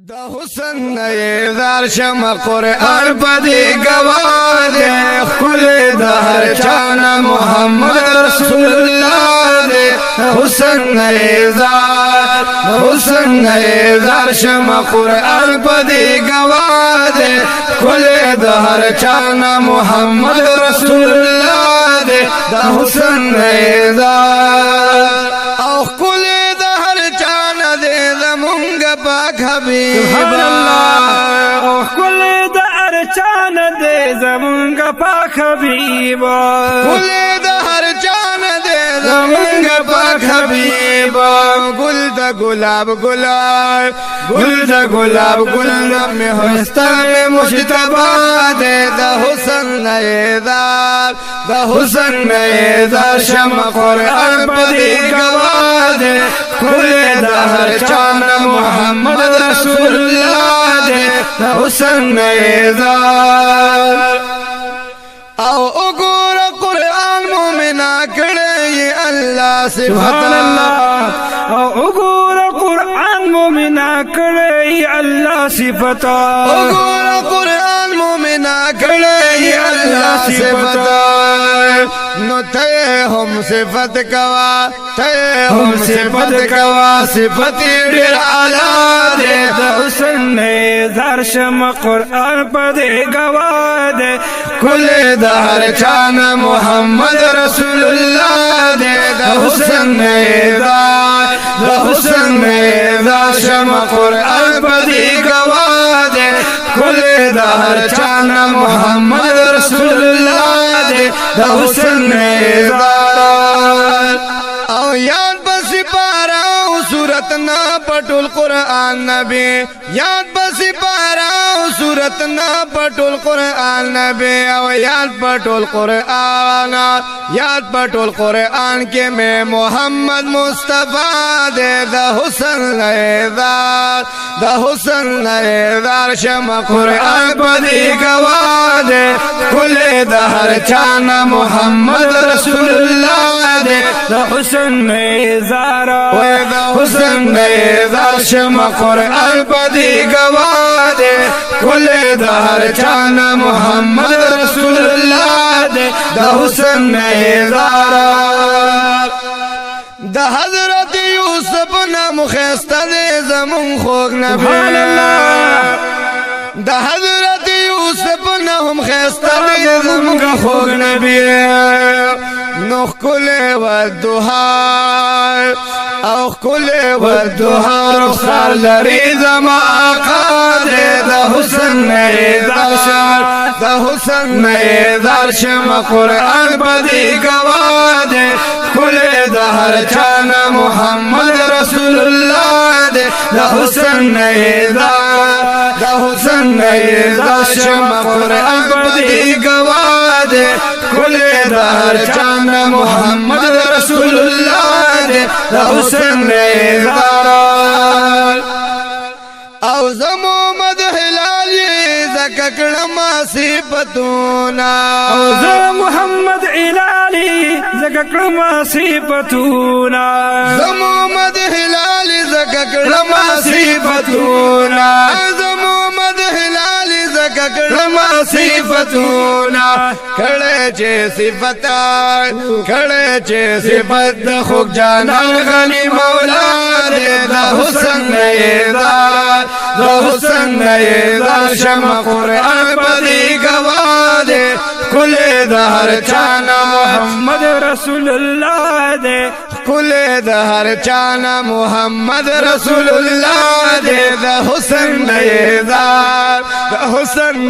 دا حسن نیدار شم قرآن پا دی گواہ دے خل دا ہر چانا محمد رسول اللہ دے حسن نیدار شم قرآن پا دی گواہ دے خل دا ہر چانا محمد رسول اللہ دے دا حسن نیدار او خل دا ہر چانا دے دا منگ پاک حبیب اللہ او کل دا ارچان دے زمونگ پاک حبیب گل دا ہر چان دے زمونگ پاک حبیب گل دا گلاب گلاب گل دا گلاب گلاب میں ہوستا میں مشتبہ دے دا حسن نیدار شم قرآن پدی گواہ دے گل دا ہر چان محمد رسول اللہ دے دا حسن نیدار او اگور قرآن مومنا کڑے یہ اللہ سبحان اللہ او اگور قرآن مومنا کڑے اللہ صفتا اگور قرآن مومنا کڑے یہ اللہ صفتا نو تے ہم صفت کوا صفتی ڈر علا دے دا حسن نیدار شم قرآن پدی گواہ دے کل دا ہر چانا محمد رسول اللہ دے دا حسن نیدار شم قرآن پدی گواہ دے کل دا ہر چانا محمد رسول اللہ دے دا حسن نیدار او یاد بسی پارا صورت نا پٹول قرآن نبی یاد بسی پارا صورت نا پٹول قرآن نبی او یاد پٹول قرآن کے میں محمد مصطفیٰ دے دا حسن نیدار شم قرآن پدی گواہ دے کل دا ہر چانا محمد رسول اللہ دے دا حسن نیدار شم قرآن پدی گواہ دے کل دا ہر چانا محمد رسول اللہ دے دا حسن نیدار دا حضرت یوسف نام خیستہ دے زمون خوک نبی دا حضرت یوسف نام خیستہ دے زمون خوک نبی نوخ کل والدہا رخصار لری زما آقا دے دا حسن نیدار شم قرآن پدی گواہ دے کل دا ہر چانا محمد رسول اللہ دے دا حسن نیدار شم قرآن پدی گواہ دے کل دا ہر چانا محمد رسول اللہ دے دا حسن نیدار او زمو مدح لالی زککڑما صفتونا او زم محمد علالی زککڑما صفتونا زمو مدح لالی زککڑما صفتونا زمو مدح لالی زککڑما صفتونا کھڑے چے صفت دا خوک جانا غنی مولا دے دا حسن نیدار شم قرآن پدی گواہ دے کل دا ہر چانا محمد رسول اللہ دے کل دا ہر چانا محمد رسول اللہ دے دا حسن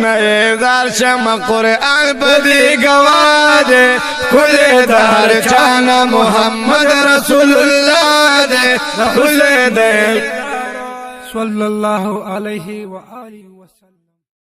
نیدار شم قرآن پدی گواہ دے کل دا ہر چانا محمد رسول اللہ دے صلی اللہ علیہ وآلہ وسلم.